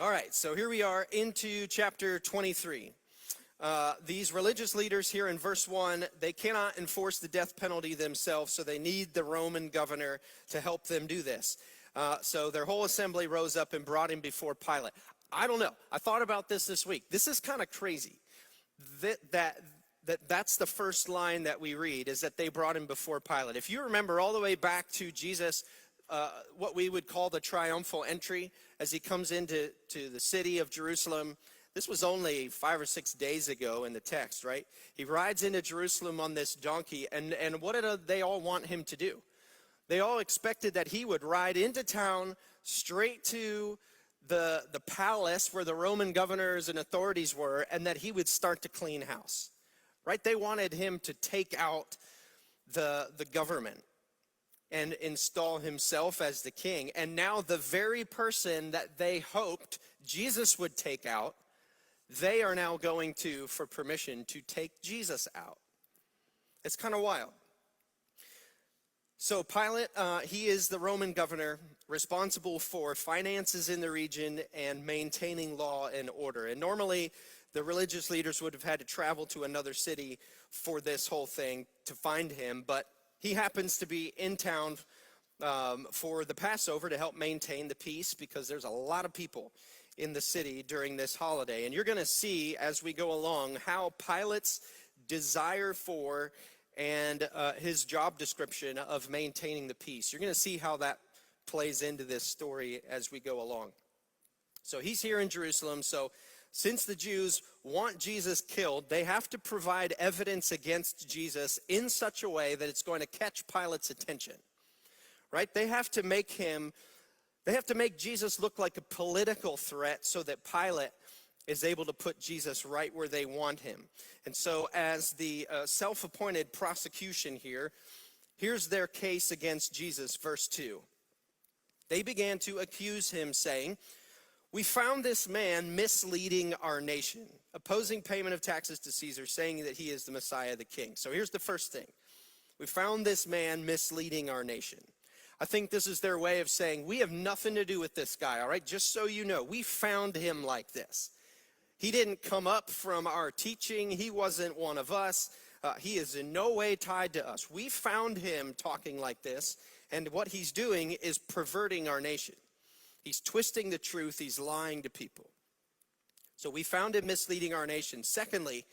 All right, so here we are into chapter 23. These religious leaders here in verse 1, they cannot enforce the death penalty themselves, so they need the Roman governor to help them do this. So their whole assembly rose up and brought him before Pilate. I don't know. I thought about this week. This is kind of crazy. That's the first line that we read, is that they brought him before Pilate. If you remember all the way back to Jesus, what we would call the triumphal entry, as he comes into the city of Jerusalem. This was only 5 or 6 days ago in the text, right? He rides into Jerusalem on this donkey, and what did they all want him to do? They all expected that he would ride into town straight to the palace where the Roman governors and authorities were, and that he would start to clean house, right? They wanted him to take out the government and install himself as the king. And now the very person that they hoped Jesus would take out, they are now going for permission to take Jesus out. It's kind of wild. So Pilate, he is the Roman governor responsible for finances in the region and maintaining law and order. And normally the religious leaders would have had to travel to another city for this whole thing to find him, but he happens to be in town for the Passover to help maintain the peace, because there's a lot of people in the city during this holiday. And you're going to see as we go along how Pilate's desire for and his job description of maintaining the peace, you're going to see how that plays into this story as we go along. So he's here in Jerusalem. So since the Jews want Jesus killed, they have to provide evidence against Jesus in such a way that it's going to catch Pilate's attention, right? They have to make Jesus look like a political threat so that Pilate is able to put Jesus right where they want him. And so as the self-appointed prosecution here, here's their case against Jesus, verse 2. They began to accuse him, saying, "We found this man misleading our nation, opposing payment of taxes to Caesar, saying that he is the Messiah, the king." So here's the first thing. We found this man misleading our nation. I think this is their way of saying, we have nothing to do with this guy, all right? Just so you know, we found him like this. He didn't come up from our teaching. He wasn't one of us. He is in no way tied to us. We found him talking like this, and what he's doing is perverting our nation. He's twisting the truth. He's lying to people. So we found him misleading our nation. Secondly,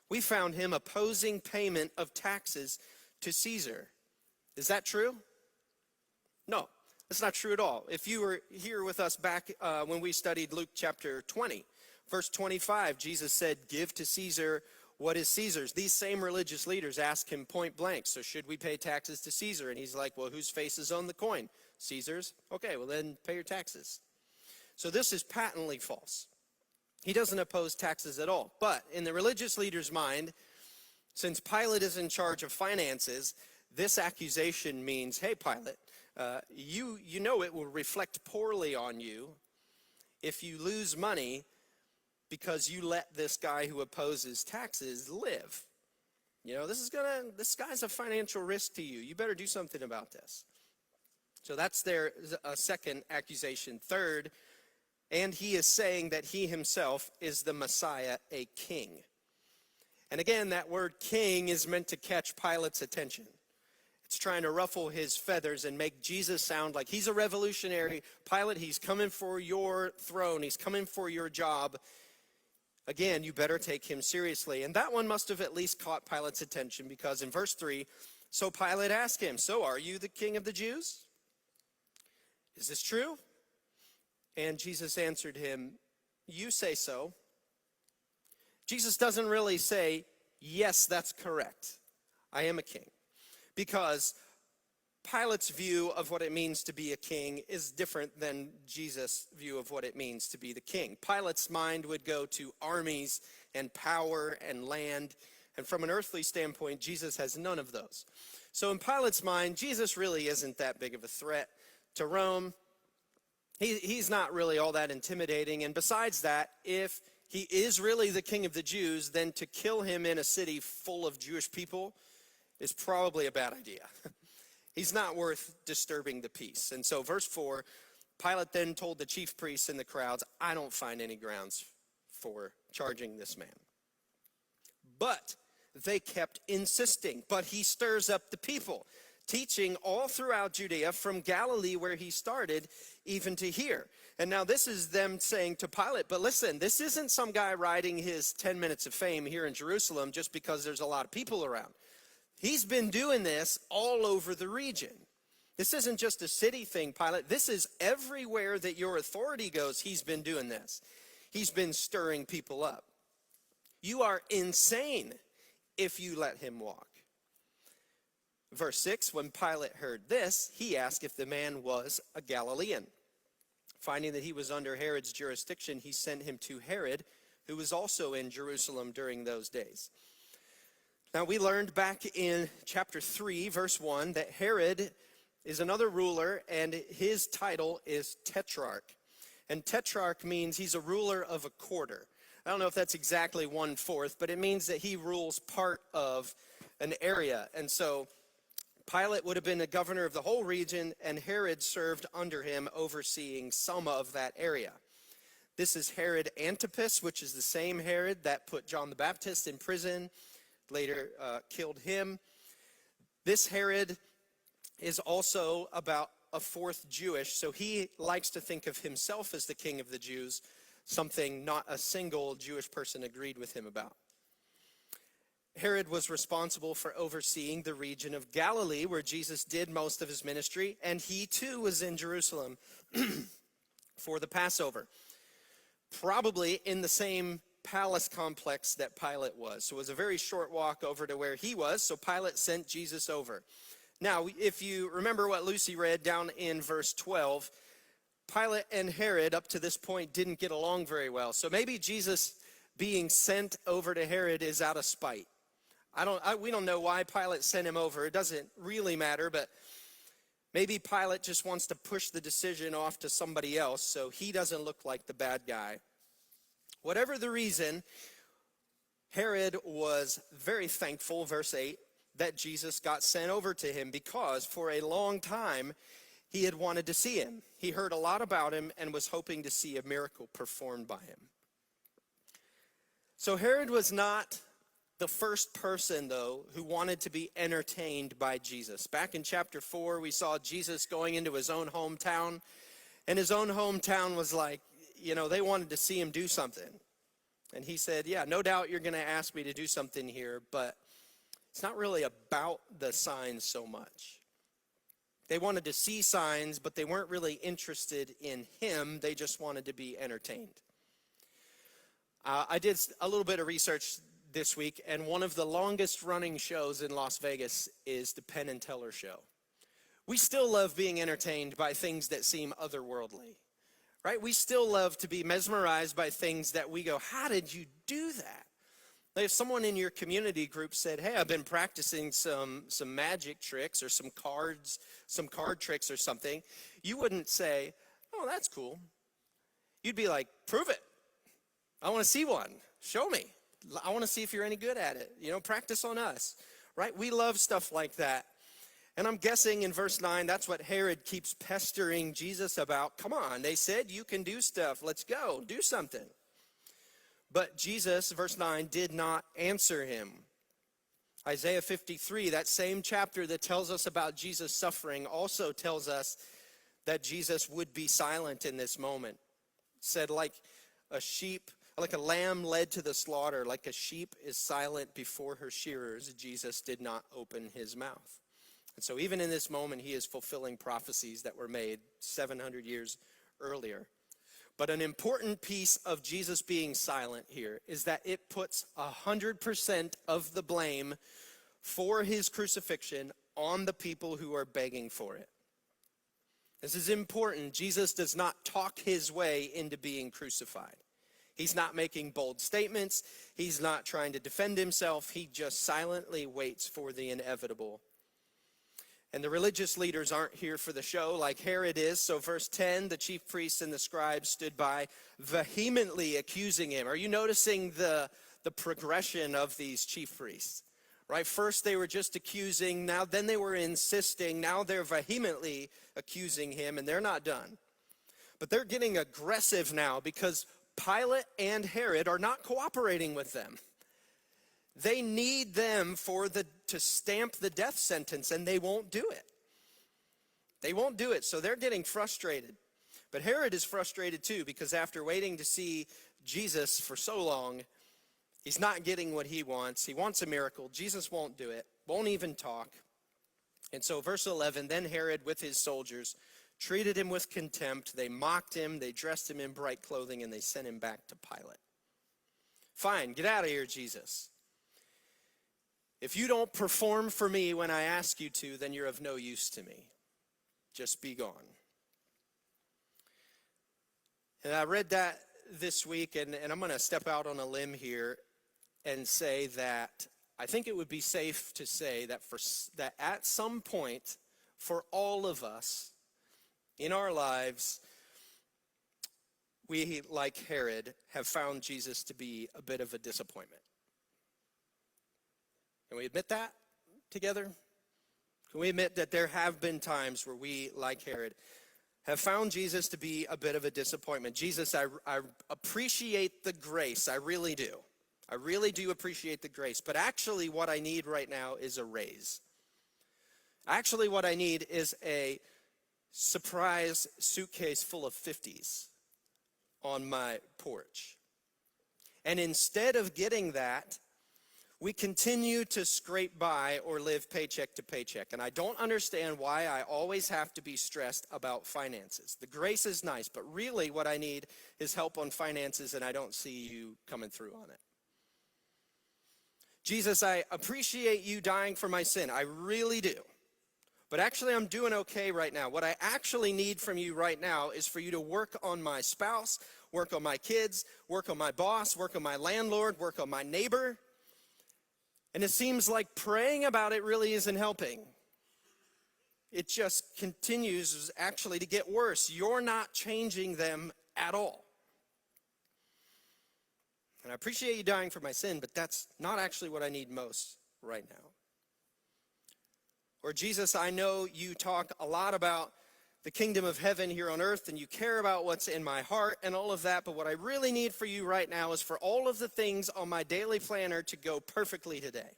we found him opposing payment of taxes to Caesar. Is that true? No, that's not true at all. If you were here with us back when we studied Luke chapter 20, verse 25, Jesus said, "Give to Caesar what is Caesar's." These same religious leaders ask him point blank, "So should we pay taxes to Caesar?" And he's like, "Well, whose face is on the coin? Caesar's? Okay, well then pay your taxes." So this is patently false. He doesn't oppose taxes at all. But in the religious leader's mind, since Pilate is in charge of finances, this accusation means, hey, Pilate, you know it will reflect poorly on you if you lose money because you let this guy who opposes taxes live. You know, this guy's a financial risk to you. You better do something about this. So that's their second accusation. Third, and he is saying that he himself is the Messiah, a king. And again, that word king is meant to catch Pilate's attention. It's trying to ruffle his feathers and make Jesus sound like he's a revolutionary. Pilate, he's coming for your throne. He's coming for your job. Again, you better take him seriously. And that one must have at least caught Pilate's attention, because in verse 3, so Pilate asked him, "So are you the king of the Jews? Is this true?" And Jesus answered him, "You say so." Jesus doesn't really say, "Yes, that's correct. I am a king." Because Pilate's view of what it means to be a king is different than Jesus' view of what it means to be the king. Pilate's mind would go to armies and power and land. And from an earthly standpoint, Jesus has none of those. So in Pilate's mind, Jesus really isn't that big of a threat to Rome. He's not really all that intimidating. And besides that, if he is really the king of the Jews, then to kill him in a city full of Jewish people is probably a bad idea. He's not worth disturbing the peace. And so verse 4, Pilate then told the chief priests and the crowds, I don't find any grounds for charging this man. But they kept insisting. But he stirs up the people, teaching all throughout Judea, from Galilee where he started, even to here. And now this is them saying to Pilate, but listen, this isn't some guy riding his 10 minutes of fame here in Jerusalem just because there's a lot of people around. He's been doing this all over the region. This isn't just a city thing, Pilate. This is everywhere that your authority goes. He's been doing this. He's been stirring people up. You are insane if you let him walk. Verse 6, when Pilate heard this, he asked if the man was a Galilean. Finding that he was under Herod's jurisdiction, he sent him to Herod, who was also in Jerusalem during those days. Now, we learned back in chapter 3, verse 1, that Herod is another ruler, and his title is Tetrarch. And Tetrarch means he's a ruler of a quarter. I don't know if that's exactly 1/4, but it means that he rules part of an area. And so Pilate would have been the governor of the whole region, and Herod served under him, overseeing some of that area. This is Herod Antipas, which is the same Herod that put John the Baptist in prison, later killed him. This Herod is also about a fourth Jewish, so he likes to think of himself as the king of the Jews, something not a single Jewish person agreed with him about. Herod was responsible for overseeing the region of Galilee, where Jesus did most of his ministry, and he too was in Jerusalem for the Passover, probably in the same palace complex that Pilate was. So it was a very short walk over to where he was, so Pilate sent Jesus over. Now, if you remember what Lucy read down in verse 12, Pilate and Herod up to this point didn't get along very well. So maybe Jesus being sent over to Herod is out of spite. We don't know why Pilate sent him over. It doesn't really matter, but maybe Pilate just wants to push the decision off to somebody else so he doesn't look like the bad guy. Whatever the reason, Herod was very thankful, verse 8, that Jesus got sent over to him, because for a long time he had wanted to see him. He heard a lot about him and was hoping to see a miracle performed by him. So Herod was not the first person, though, who wanted to be entertained by Jesus. Back in chapter 4, we saw Jesus going into his own hometown, and his own hometown was like, they wanted to see him do something. And he said, yeah, no doubt you're going to ask me to do something here, but it's not really about the signs so much. They wanted to see signs, but they weren't really interested in him. They just wanted to be entertained. I did a little bit of research this week, and one of the longest running shows in Las Vegas is the Penn and Teller show. We still love being entertained by things that seem otherworldly, right? We still love to be mesmerized by things that we go, how did you do that? Like if someone in your community group said, hey, I've been practicing some magic tricks or some card tricks or something, you wouldn't say, oh, that's cool. You'd be like, prove it. I want to see one. Show me. I want to see if you're any good at it. Practice on us, right? We love stuff like that. And I'm guessing in verse 9, that's what Herod keeps pestering Jesus about. Come on, they said you can do stuff. Let's go, do something. But Jesus, verse 9, did not answer him. Isaiah 53, that same chapter that tells us about Jesus' suffering, also tells us that Jesus would be silent in this moment. It said, like a lamb led to the slaughter, like a sheep is silent before her shearers, Jesus did not open his mouth. And so even in this moment, he is fulfilling prophecies that were made 700 years earlier. But an important piece of Jesus being silent here is that it puts 100% of the blame for his crucifixion on the people who are begging for it. This is important. Jesus does not talk his way into being crucified. He's not making bold statements. He's not trying to defend himself. He just silently waits for the inevitable. And the religious leaders aren't here for the show like Herod is. So verse 10, the chief priests and the scribes stood by, vehemently accusing him. Are you noticing the progression of these chief priests? Right? First they were just accusing. Then they were insisting. Now they're vehemently accusing him, and they're not done. But they're getting aggressive now because Pilate and Herod are not cooperating with them. They need them to stamp the death sentence, and they won't do it. They won't do it, so they're getting frustrated. But Herod is frustrated too, because after waiting to see Jesus for so long, he's not getting what he wants. He wants a miracle. Jesus won't do it, won't even talk. And so verse 11, then Herod with his soldiers treated him with contempt. They mocked him, they dressed him in bright clothing, and they sent him back to Pilate. Fine, get out of here, Jesus. If you don't perform for me when I ask you to, then you're of no use to me. Just be gone. And I read that this week, and I'm going to step out on a limb here and say that I think it would be safe to say that that at some point for all of us in our lives, we, like Herod, have found Jesus to be a bit of a disappointment. Can we admit that together? Can we admit that there have been times where we, like Herod, have found Jesus to be a bit of a disappointment? Jesus, I appreciate the grace. I really do. I really do appreciate the grace. But actually what I need right now is a raise. Actually what I need is a surprise suitcase full of 50s on my porch. And instead of getting that, we continue to scrape by or live paycheck to paycheck. And I don't understand why I always have to be stressed about finances. The grace is nice, but really what I need is help on finances, and I don't see you coming through on it. Jesus, I appreciate you dying for my sin. I really do. But actually, I'm doing okay right now. What I actually need from you right now is for you to work on my spouse, work on my kids, work on my boss, work on my landlord, work on my neighbor. And it seems like praying about it really isn't helping. It just continues actually to get worse. You're not changing them at all. And I appreciate you dying for my sin, but that's not actually what I need most right now. Or Jesus, I know you talk a lot about the kingdom of heaven here on earth, and you care about what's in my heart and all of that, but what I really need for you right now is for all of the things on my daily planner to go perfectly today.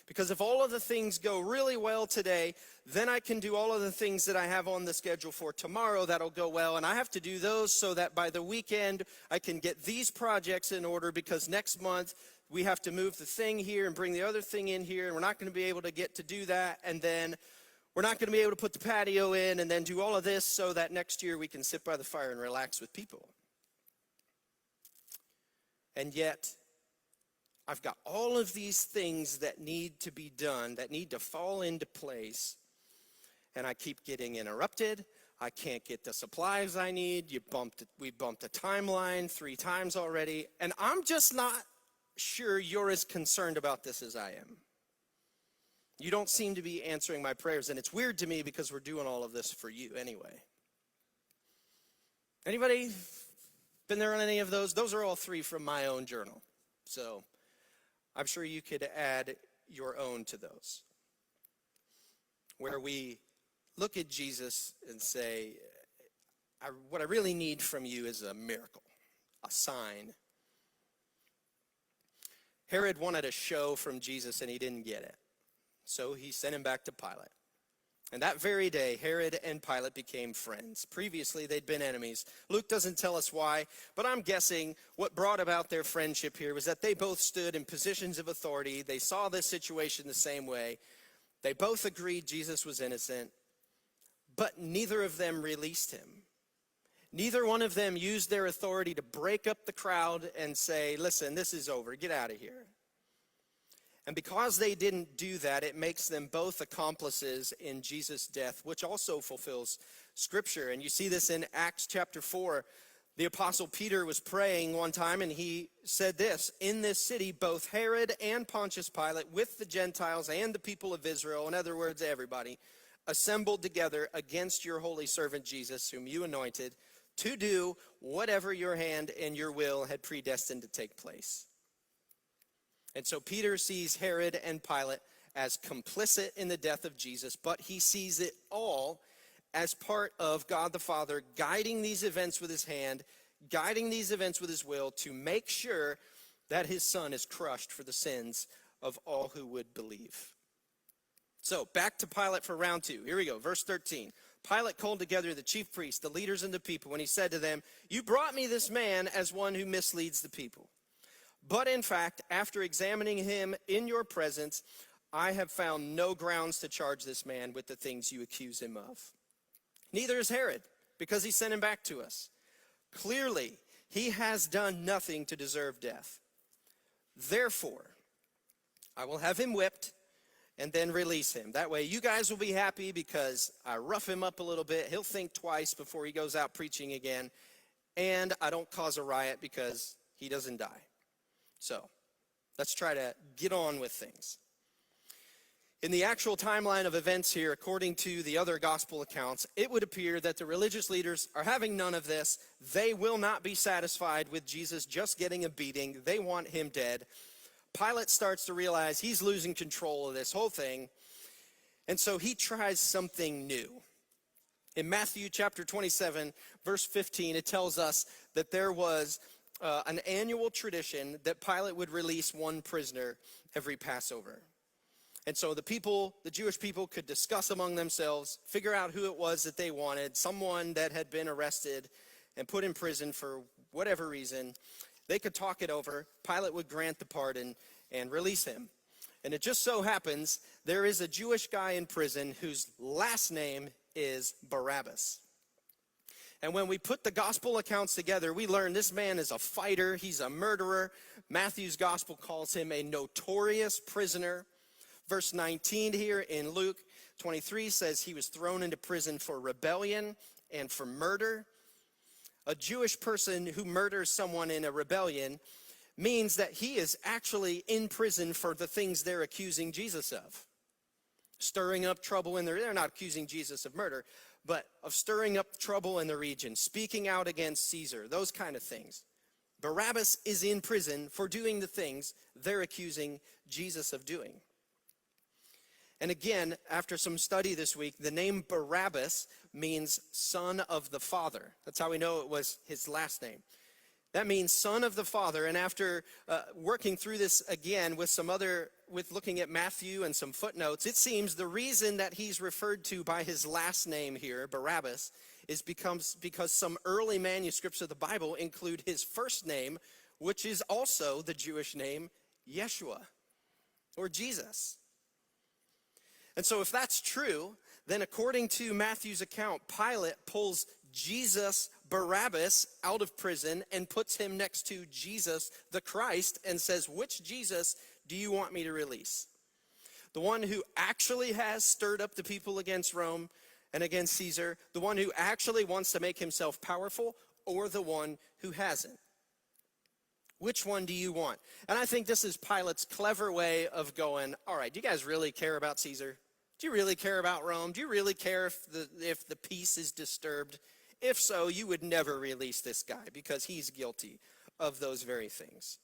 Because if all of the things go really well today, then I can do all of the things that I have on the schedule for tomorrow that'll go well, and I have to do those so that by the weekend I can get these projects in order, because next month we have to move the thing here and bring the other thing in here, and we're not going to be able to get to do that, and then we're not going to be able to put the patio in and then do all of this so that next year we can sit by the fire and relax with people. And yet, I've got all of these things that need to be done, that need to fall into place, and I keep getting interrupted. I can't get the supplies I need. We bumped the timeline 3 times already, and I'm just not sure you're as concerned about this as I am. You don't seem to be answering my prayers, and it's weird to me because we're doing all of this for you anyway. Anybody been there on any of those? Those are all 3 from my own journal. So I'm sure you could add your own to those, where we look at Jesus and say, what I really need from you is a miracle, a sign. Herod wanted a show from Jesus, and he didn't get it. So he sent him back to Pilate. And that very day, Herod and Pilate became friends. Previously, they'd been enemies. Luke doesn't tell us why, but I'm guessing what brought about their friendship here was that they both stood in positions of authority. They saw this situation the same way. They both agreed Jesus was innocent, but neither of them released him. Neither one of them used their authority to break up the crowd and say, listen, this is over, get out of here. And because they didn't do that, it makes them both accomplices in Jesus' death, which also fulfills Scripture. And you see this in Acts chapter 4. The Apostle Peter was praying one time, and he said this, in this city, both Herod and Pontius Pilate, with the Gentiles and the people of Israel, in other words, everybody, assembled together against your holy servant Jesus, whom you anointed, to do whatever your hand and your will had predestined to take place. And so Peter sees Herod and Pilate as complicit in the death of Jesus, but he sees it all as part of God the Father guiding these events with his hand, guiding these events with his will to make sure that his Son is crushed for the sins of all who would believe. So back to Pilate for round 2. Here we go, verse 13. Pilate called together the chief priests, the leaders, and the people, and he said to them, "You brought me this man as one who misleads the people. But in fact, after examining him in your presence, I have found no grounds to charge this man with the things you accuse him of. Neither is Herod, because he sent him back to us. Clearly, he has done nothing to deserve death. Therefore, I will have him whipped and then release him. That way you guys will be happy because I rough him up a little bit. He'll think twice before he goes out preaching again. And I don't cause a riot because he doesn't die." So let's try to get on with things. In the actual timeline of events here, according to the other gospel accounts, it would appear that the religious leaders are having none of this. They will not be satisfied with Jesus just getting a beating. They want him dead. Pilate starts to realize he's losing control of this whole thing, and so he tries something new. In Matthew chapter 27, verse 15, it tells us that there was an annual tradition that Pilate would release one prisoner every Passover. And so the Jewish people could discuss among themselves, figure out who it was that they wanted, someone that had been arrested and put in prison for whatever reason. They could talk it over. Pilate would grant the pardon and release him. And it just so happens there is a Jewish guy in prison whose last name is Barabbas. And when we put the gospel accounts together, we learn this man is a fighter. He's a murderer. Matthew's gospel calls him a notorious prisoner. Verse 19 here in Luke 23 says he was thrown into prison for rebellion and for murder. A Jewish person who murders someone in a rebellion means that he is actually in prison for the things they're accusing Jesus of. Stirring up trouble in they're not accusing Jesus of murder, but of stirring up trouble in the region, speaking out against Caesar, those kind of things. Barabbas is in prison for doing the things they're accusing Jesus of doing. And again, after some study this week, the name Barabbas means son of the Father. That's how we know it was his last name. That means son of the Father. And after working through this again with looking at Matthew and some footnotes, it seems the reason that he's referred to by his last name here, Barabbas, is because some early manuscripts of the Bible include his first name, which is also the Jewish name Yeshua, or Jesus. And so if that's true, then according to Matthew's account, Pilate pulls Jesus Barabbas out of prison and puts him next to Jesus the Christ and says, "Which Jesus do you want me to release? The one who actually has stirred up the people against Rome and against Caesar, the one who actually wants to make himself powerful, or the one who hasn't? Which one do you want?" And I think this is Pilate's clever way of going, all right, do you guys really care about Caesar? Do you really care about Rome? Do you really care if the peace is disturbed? If so, you would never release this guy because he's guilty of those very things.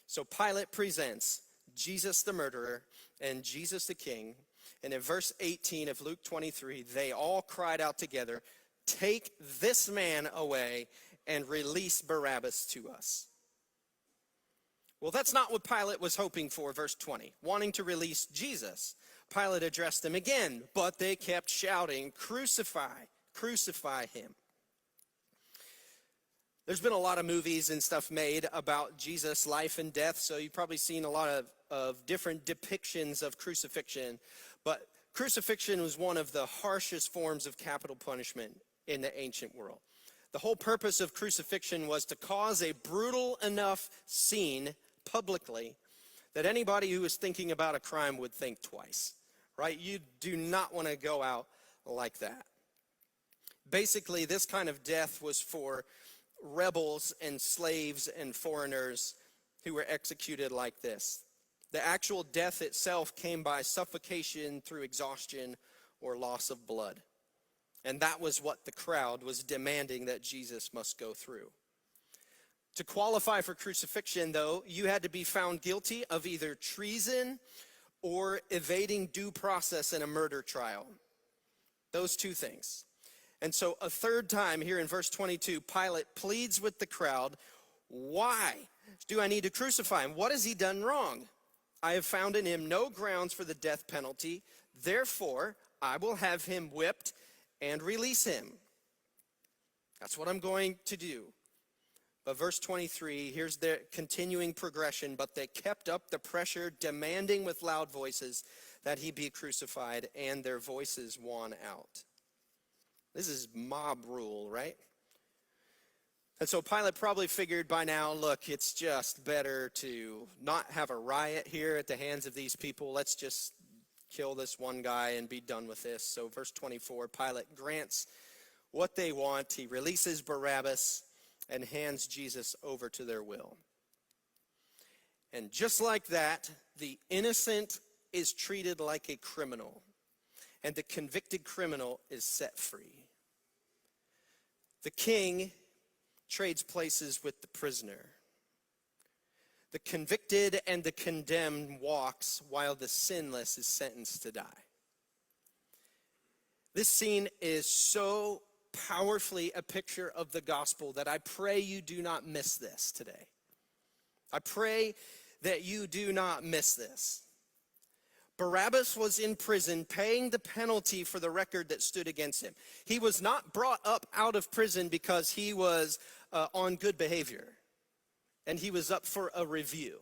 So Pilate presents Jesus the murderer and Jesus the king. And in verse 18 of Luke 23, they all cried out together, "Take this man away and release Barabbas to us." Well, that's not what Pilate was hoping for, verse 20. Wanting to release Jesus, Pilate addressed them again, but they kept shouting, "Crucify, crucify him." There's been a lot of movies and stuff made about Jesus' life and death, so you've probably seen a lot of different depictions of crucifixion. But crucifixion was one of the harshest forms of capital punishment in the ancient world. The whole purpose of crucifixion was to cause a brutal enough scene publicly that anybody who was thinking about a crime would think twice, right? You do not want to go out like that. Basically, this kind of death was for rebels and slaves and foreigners who were executed like this. The actual death itself came by suffocation through exhaustion or loss of blood. And that was what the crowd was demanding that Jesus must go through. To qualify for crucifixion, though, you had to be found guilty of either treason or evading due process in a murder trial. Those two things. And so a third time here in verse 22, Pilate pleads with the crowd, why do I need to crucify him? What has he done wrong? I have found in him no grounds for the death penalty. Therefore, I will have him whipped and release him. That's what I'm going to do. But verse 23, here's the continuing progression. But they kept up the pressure, demanding with loud voices that he be crucified, and their voices won out. This is mob rule, right? And so Pilate probably figured by now, look, it's just better to not have a riot here at the hands of these people. Let's just kill this one guy and be done with this. So verse 24, Pilate grants what they want. He releases Barabbas and hands Jesus over to their will. And just like that, the innocent is treated like a criminal, and the convicted criminal is set free. The king trades places with the prisoner. The convicted and the condemned walks, while the sinless is sentenced to die. This scene is so powerfully a picture of the gospel that I pray you do not miss this today. I pray that you do not miss this. Barabbas was in prison paying the penalty for the record that stood against him. He was not brought up out of prison because he was on good behavior and he was up for a review.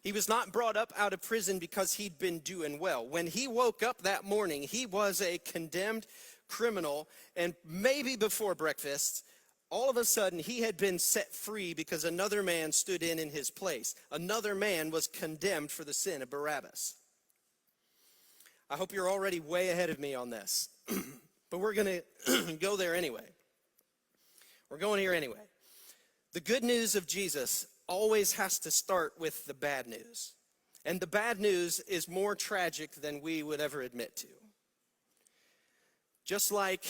He was not brought up out of prison because he'd been doing well. When he woke up that morning, he was a condemned criminal, and maybe before breakfast, all of a sudden he had been set free because another man stood in his place. Another man was condemned for the sin of Barabbas. I hope you're already way ahead of me on this, but we're going to go there anyway. We're going here anyway. The good news of Jesus always has to start with the bad news. And the bad news is more tragic than we would ever admit to. Just like,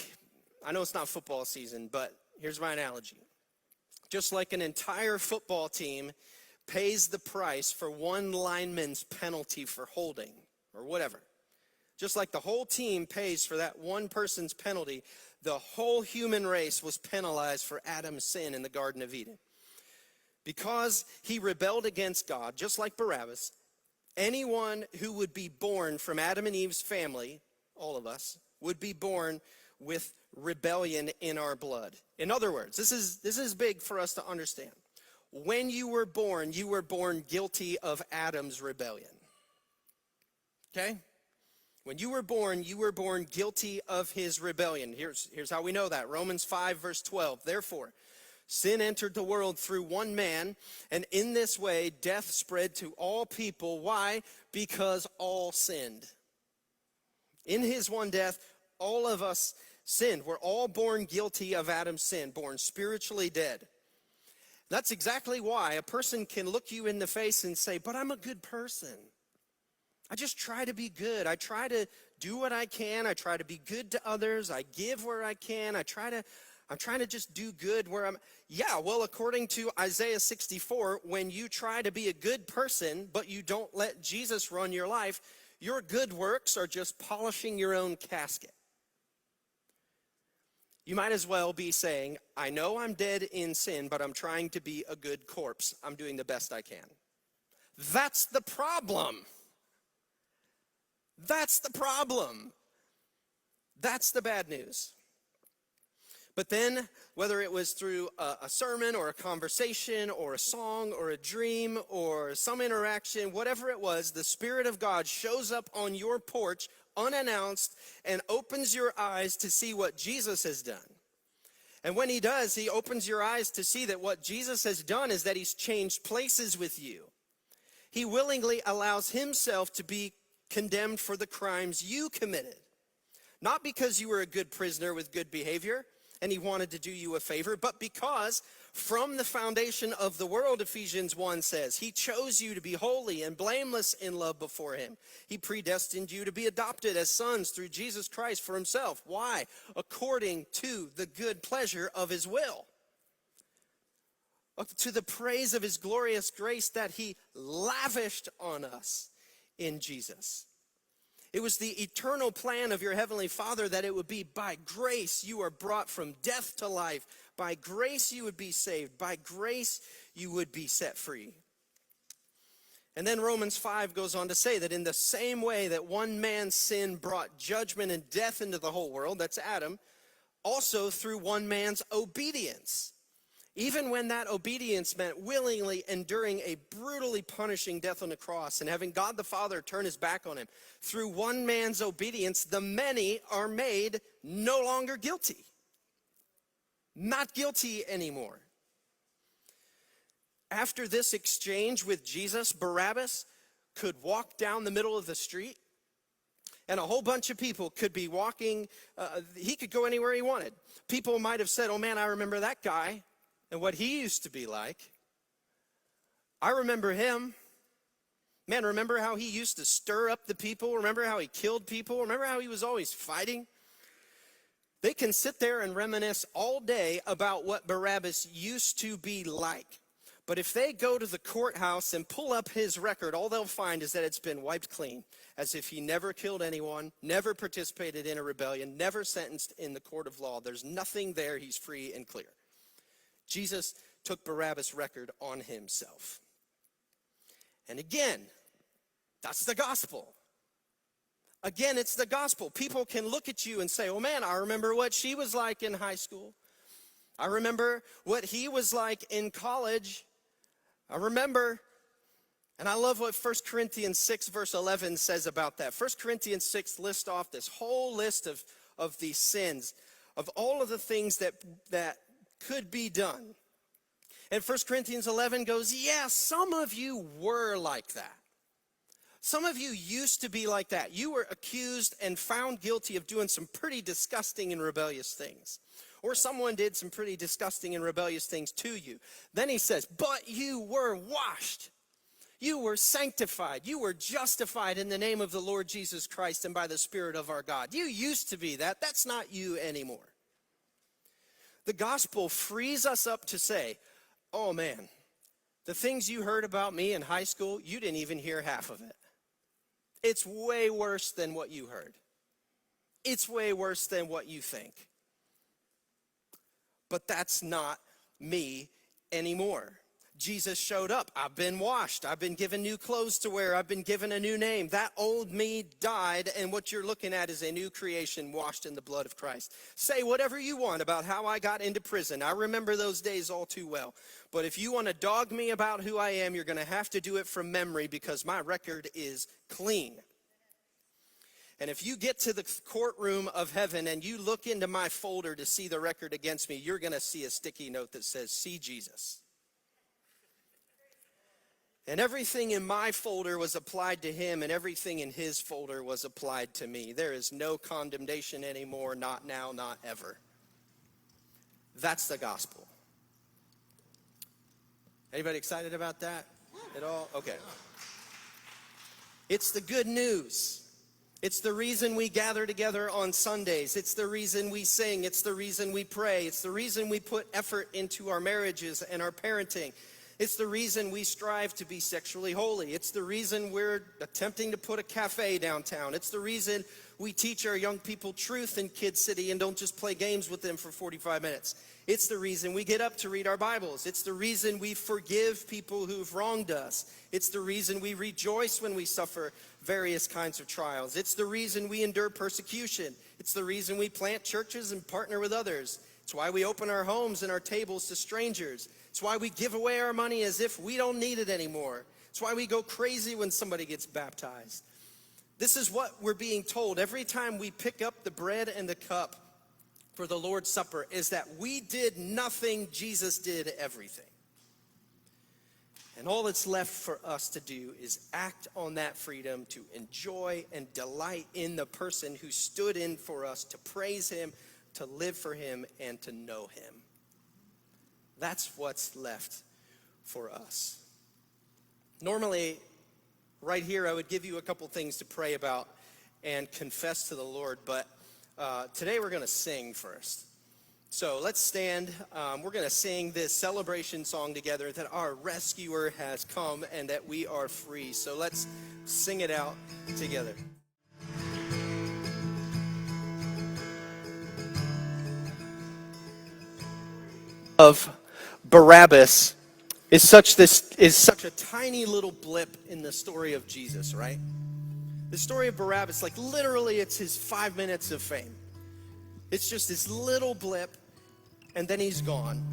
I know it's not football season, but here's my analogy. Just like an entire football team pays the price for one lineman's penalty for holding or whatever. Just like the whole team pays for that one person's penalty, the whole human race was penalized for Adam's sin in the Garden of Eden. Because he rebelled against God, just like Barabbas, anyone who would be born from Adam and Eve's family, all of us, would be born with rebellion in our blood. In other words, this is big for us to understand. When you were born guilty of Adam's rebellion. Okay? When you were born guilty of his rebellion. Here's how we know that. Romans 5, verse 12. Therefore, sin entered the world through one man, and in this way death spread to all people. Why? Because all sinned. In his one death, all of us sinned. We're all born guilty of Adam's sin, born spiritually dead. That's exactly why a person can look you in the face and say, but I'm a good person. I just try to be good. I try to do what I can. I try to be good to others. I give where I can. I'm trying to just do good where I'm. Yeah, well, according to Isaiah 64, when you try to be a good person, but you don't let Jesus run your life, your good works are just polishing your own casket. You might as well be saying, I know I'm dead in sin, but I'm trying to be a good corpse. I'm doing the best I can. That's the problem. That's the problem. That's the bad news. But then, whether it was through a sermon or a conversation or a song or a dream or some interaction, whatever it was, the Spirit of God shows up on your porch unannounced and opens your eyes to see what Jesus has done. And when he does, he opens your eyes to see that what Jesus has done is that he's changed places with you. He willingly allows himself to be condemned for the crimes you committed. Not because you were a good prisoner with good behavior and he wanted to do you a favor, but because from the foundation of the world, Ephesians 1 says, he chose you to be holy and blameless in love before him. He predestined you to be adopted as sons through Jesus Christ for himself. Why? According to the good pleasure of his will. To the praise of his glorious grace that he lavished on us in Jesus. It was the eternal plan of your heavenly Father that it would be by grace you are brought from death to life. By grace you would be saved. By grace you would be set free. And then Romans 5 goes on to say that in the same way that one man's sin brought judgment and death into the whole world, that's Adam, also through one man's obedience. Even when that obedience meant willingly enduring a brutally punishing death on the cross and having God the Father turn his back on him, through one man's obedience, the many are made no longer guilty. Not guilty anymore. After this exchange with Jesus, Barabbas could walk down the middle of the street, and a whole bunch of people could be walking. He could go anywhere he wanted. People might have said, oh man, I remember that guy and what he used to be like. I remember him. Man, remember how he used to stir up the people? Remember how he killed people? Remember how he was always fighting? They can sit there and reminisce all day about what Barabbas used to be like. But if they go to the courthouse and pull up his record, all they'll find is that it's been wiped clean, as if he never killed anyone, never participated in a rebellion, never sentenced in the court of law. There's nothing there. He's free and clear. Jesus took Barabbas' record on himself. And again, that's the gospel. Again, it's the gospel. People can look at you and say, oh man, I remember what she was like in high school. I remember what he was like in college. I remember, and I love what 1 Corinthians 6 verse 11 says about that. 1 Corinthians 6 lists off this whole list of these sins, of all of the things that could be done. And 1 Corinthians 11 goes, yeah, some of you were like that. Some of you used to be like that. You were accused and found guilty of doing some pretty disgusting and rebellious things. Or someone did some pretty disgusting and rebellious things to you. Then he says, but you were washed. You were sanctified. You were justified in the name of the Lord Jesus Christ and by the Spirit of our God. You used to be that. That's not you anymore. The gospel frees us up to say, oh man, the things you heard about me in high school, you didn't even hear half of it. It's way worse than what you heard. It's way worse than what you think. But that's not me anymore. Jesus showed up. I've been washed. I've been given new clothes to wear. I've been given a new name. That old me died, and what you're looking at is a new creation washed in the blood of Christ. Say whatever you want about how I got into prison. I remember those days all too well. But if you want to dog me about who I am, you're going to have to do it from memory because my record is clean. And if you get to the courtroom of heaven and you look into my folder to see the record against me, you're going to see a sticky note that says, see Jesus. And everything in my folder was applied to him, and everything in his folder was applied to me. There is no condemnation anymore, not now, not ever. That's the gospel. Anybody excited about that at all? Okay. It's the good news. It's the reason we gather together on Sundays. It's the reason we sing. It's the reason we pray. It's the reason we put effort into our marriages and our parenting. It's the reason we strive to be sexually holy. It's the reason we're attempting to put a cafe downtown. It's the reason we teach our young people truth in Kid City and don't just play games with them for 45 minutes. It's the reason we get up to read our Bibles. It's the reason we forgive people who've wronged us. It's the reason we rejoice when we suffer various kinds of trials. It's the reason we endure persecution. It's the reason we plant churches and partner with others. It's why we open our homes and our tables to strangers. It's why we give away our money as if we don't need it anymore. It's why we go crazy when somebody gets baptized. This is what we're being told every time we pick up the bread and the cup for the Lord's Supper, is that we did nothing, Jesus did everything. And all that's left for us to do is act on that freedom to enjoy and delight in the person who stood in for us, to praise him, to live for him, and to know him. That's what's left for us. Normally, right here, I would give you a couple things to pray about and confess to the Lord, but today we're going to sing first. So let's stand. We're going to sing this celebration song together that our rescuer has come and that we are free. So let's sing it out together. Of Barabbas is such a tiny little blip in the story of Jesus, right? The story of Barabbas, like literally it's his 5 minutes of fame. It's just this little blip, and then he's gone.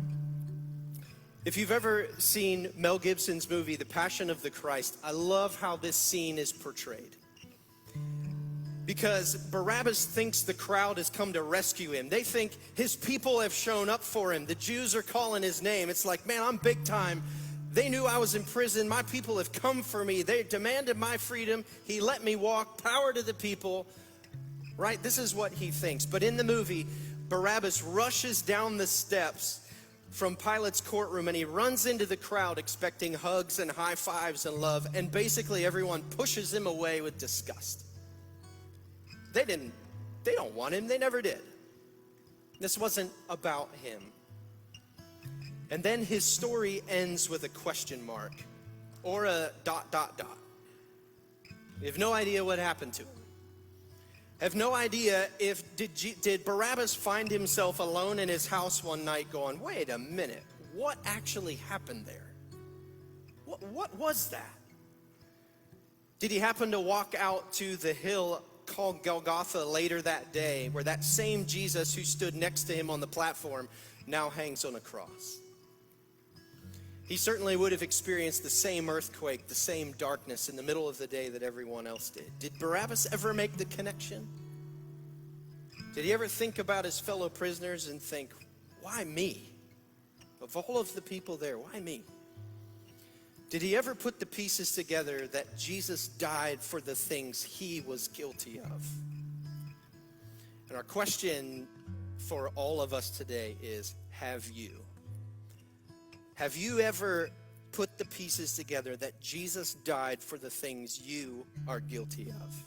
If you've ever seen Mel Gibson's movie, The Passion of the Christ, I love how this scene is portrayed. Because Barabbas thinks the crowd has come to rescue him. They think his people have shown up for him. The Jews are calling his name. It's like, man, I'm big time. They knew I was in prison. My people have come for me. They demanded my freedom. He let me walk. Power to the people. Right? This is what he thinks. But in the movie, Barabbas rushes down the steps from Pilate's courtroom and he runs into the crowd expecting hugs and high fives and love. And basically everyone pushes him away with disgust. They don't want him. They never did. This wasn't about him. And then his story ends with a question mark or a ... We have no idea what happened to him. Have no idea if did Barabbas find himself alone in his house one night going, wait a minute, what actually happened there? What was that? Did he happen to walk out to the hill called Golgotha later that day, where that same Jesus who stood next to him on the platform now hangs on a cross? He certainly would have experienced the same earthquake, the same darkness in the middle of the day that everyone else did. Did Barabbas ever make the connection? Did he ever think about his fellow prisoners and think, why me? Of all of the people there, why me? Did he ever put the pieces together that Jesus died for the things he was guilty of? And our question for all of us today is, have you? Have you ever put the pieces together that Jesus died for the things you are guilty of?